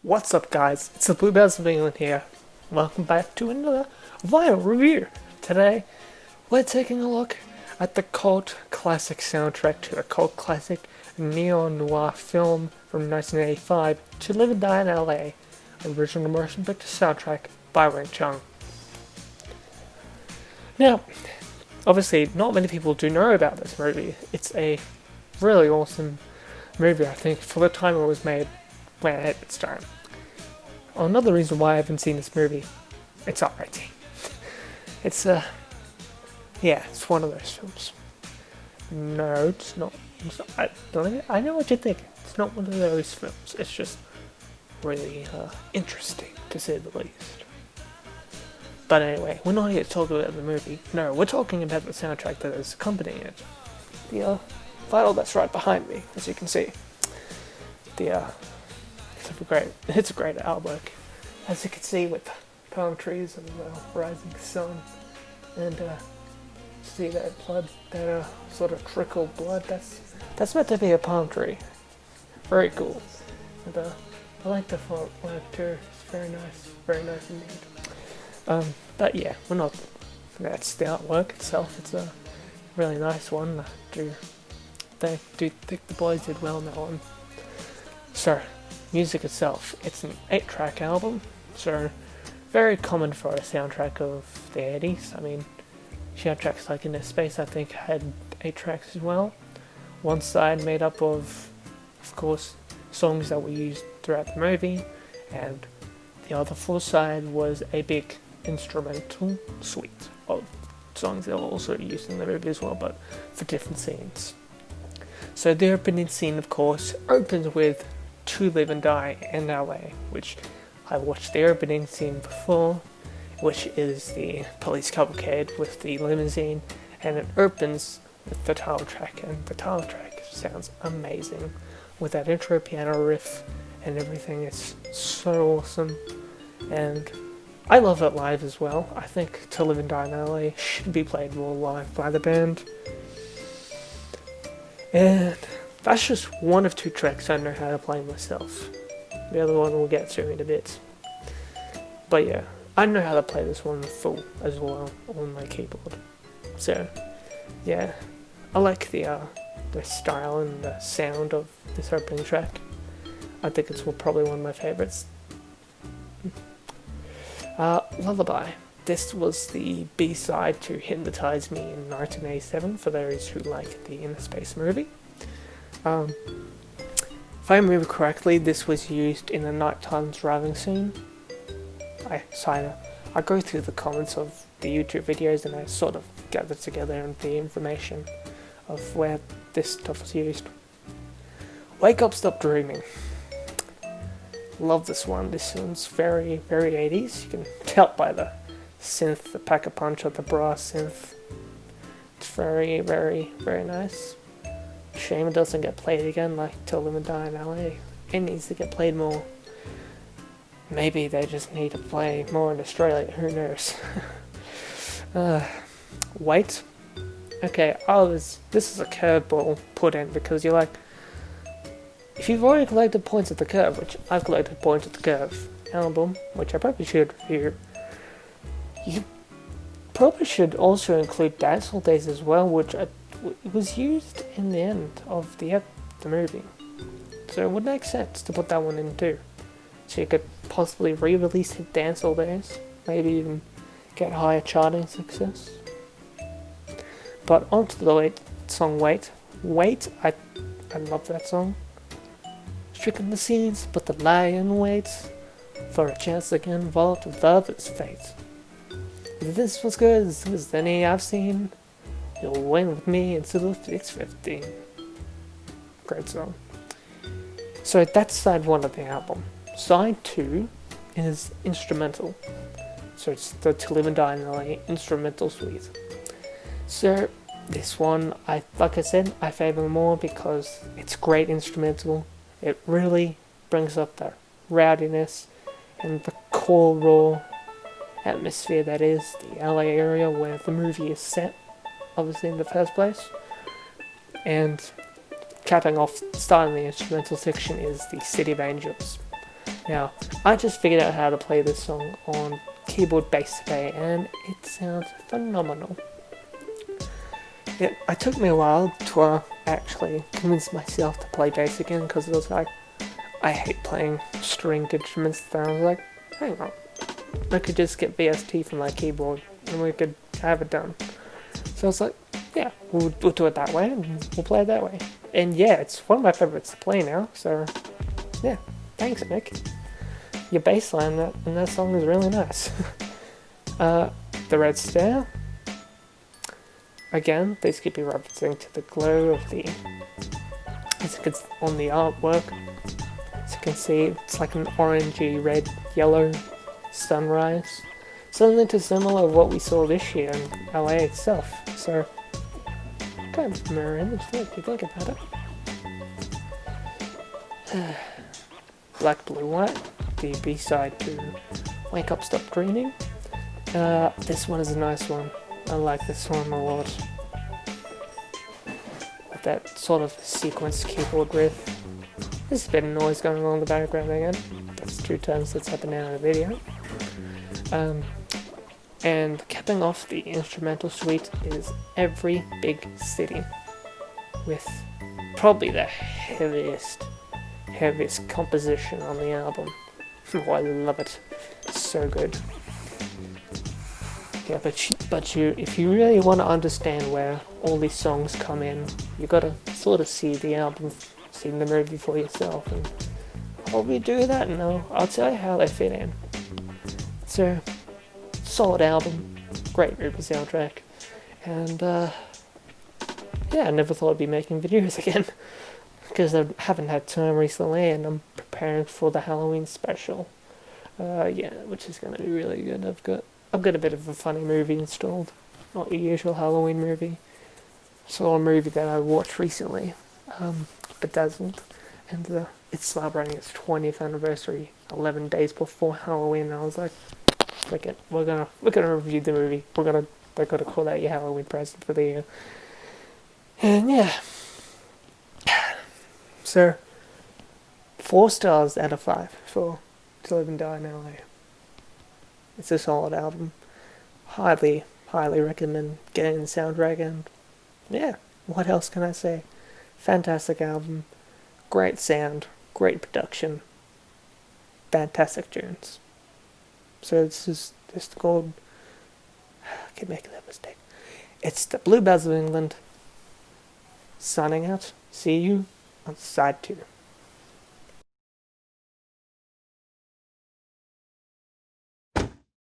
What's up, guys? It's the Bedazzled here. Welcome back to another vinyl review. Today, we're taking a look at the cult classic soundtrack to the cult classic neo-noir film from 1985, To Live and Die in LA, original motion picture soundtrack by Wang Chung. Now, obviously, not many people do know about this movie. It's a really awesome movie, I think, for the time it was made, when ahead of its time. Another reason why I haven't seen this movie, it's R-rated. It's it's one of those films. No, it's not. I know what you think. It's not one of those films. It's just really interesting, to say the least. But anyway, we're not here to talk about the movie. No, we're talking about the soundtrack that is accompanying it. The vinyl that's right behind me, as you can see. It's a great artwork, as you can see, with palm trees and the rising sun, and see that blood, that sort of trickle blood. That's meant to be a palm tree. Very cool. And I like the font work too. It's very nice indeed. But yeah, that's the artwork itself. It's a really nice one. I do think the boys did well on that one. So, music itself, it's an 8-track album, so very common for a soundtrack of the 80s. I mean, soundtracks like In Space, I think, had 8 tracks as well. One side made up of course, songs that were used throughout the movie, and the other full side was a big instrumental suite of songs that were also used in the movie as well, but for different scenes. So the opening scene, of course, opens with To Live and Die in LA, which I watched the opening scene before, which is the police cavalcade with the limousine, and it opens with the title track, and the title track sounds amazing with that intro piano riff and everything. It's so awesome, and I love it live as well. I think To Live and Die in LA should be played more live by the band. And that's just one of 2 tracks I know how to play myself. The other one we'll get to in a bit. But yeah, I know how to play this one full as well on my keyboard. So yeah, I like the style and the sound of this opening track. I think it's probably one of my favorites. Lullaby. This was the B-side to Hypnotize Me in 1987, for those who like the In Space movie. If I remember correctly, this was used in the nighttime driving scene. I go through the comments of the YouTube videos and I sort of gather together the information of where this stuff was used. Wake Up, Stop Dreaming. Love this one. This one's very, very 80s. You can tell by the synth, the pack-a-punch of the brass synth. It's very, very, very nice. Shame it doesn't get played again like To Live and Die in LA. It needs to get played more. Maybe they just need to play more in Australia, who knows. Wait. Okay, this is a curveball put in because you're like, if you've already collected points at the curve, which I've collected points at the curve album, which I probably should review, you probably should also include Bedazzled Days as well, which was used in the end of the movie. So it would make sense to put that one in too. So you could possibly re-release it Bedazzled Days, maybe even get higher charting success. But onto the song Wait. Wait, I love that song. Stricken the scenes, but the lion waits for a chance again, involved with others' fate. If this was good as any I've seen, you'll win with me into the 615. Great song. So that's side 1 of the album. Side 2 is instrumental. So it's the To Live and Die in LA instrumental suite. So this one, like I said, I favour more because it's great instrumental. It really brings up the rowdiness and the cool, raw atmosphere that is the LA area where the movie is set, obviously in the first place. And capping off, starting the instrumental section, is the City of Angels. Now, I just figured out how to play this song on keyboard bass today, and it sounds phenomenal. It took me a while to actually convince myself to play bass again, because it was like, I hate playing stringed instruments. Then I was like, hang on, I could just get VST from my keyboard and we could have it done. So I was like, yeah, we'll do it that way and we'll play it that way. And yeah, it's one of my favorites to play now, so yeah, thanks Nick. Your bass line in that song is really nice. The Red Stair, again, they keep you referencing to the glow of the, as you can on the artwork. As you can see, it's like an orangey, red, yellow sunrise. Something too similar to what we saw this year in LA itself. So, kind of mirror image there if you think about it. Black, Blue, White, the B-side to Wake Up, Stop Dreaming. This one is a nice one. I like this one a lot. With that sort of sequenced keyboard riff. There's a bit of noise going on in the background again. That's 2 times that's happened now in the video. And capping off the instrumental suite is Every Big City, with probably the heaviest composition on the album. Oh, I love it. It's so good. Yeah, but if you really want to understand where all these songs come in, you gotta sort of see the album, see the movie for yourself, and how we do that? No, I'll tell you how they fit in. So, solid album, great movie soundtrack, and yeah, I never thought I'd be making videos again, because I haven't had time recently, and I'm preparing for the Halloween special. Yeah, which is going to be really good. I've got a bit of a funny movie installed, not your usual Halloween movie. Saw a movie that I watched recently, Bedazzled, and it's celebrating its 20th anniversary 11 days before Halloween, and I was like, frick it, we're gonna review the movie. They're gonna call that your Halloween present for the year. And yeah, so 4 stars out of 5 for To Live and Die in LA. It's a solid album. Highly recommend getting the soundtrack, and yeah, what else can I say? Fantastic album, great sound, great production, fantastic tunes. So this is called, I keep making that mistake. It's the Blue Bells of England signing out. See you on side 2.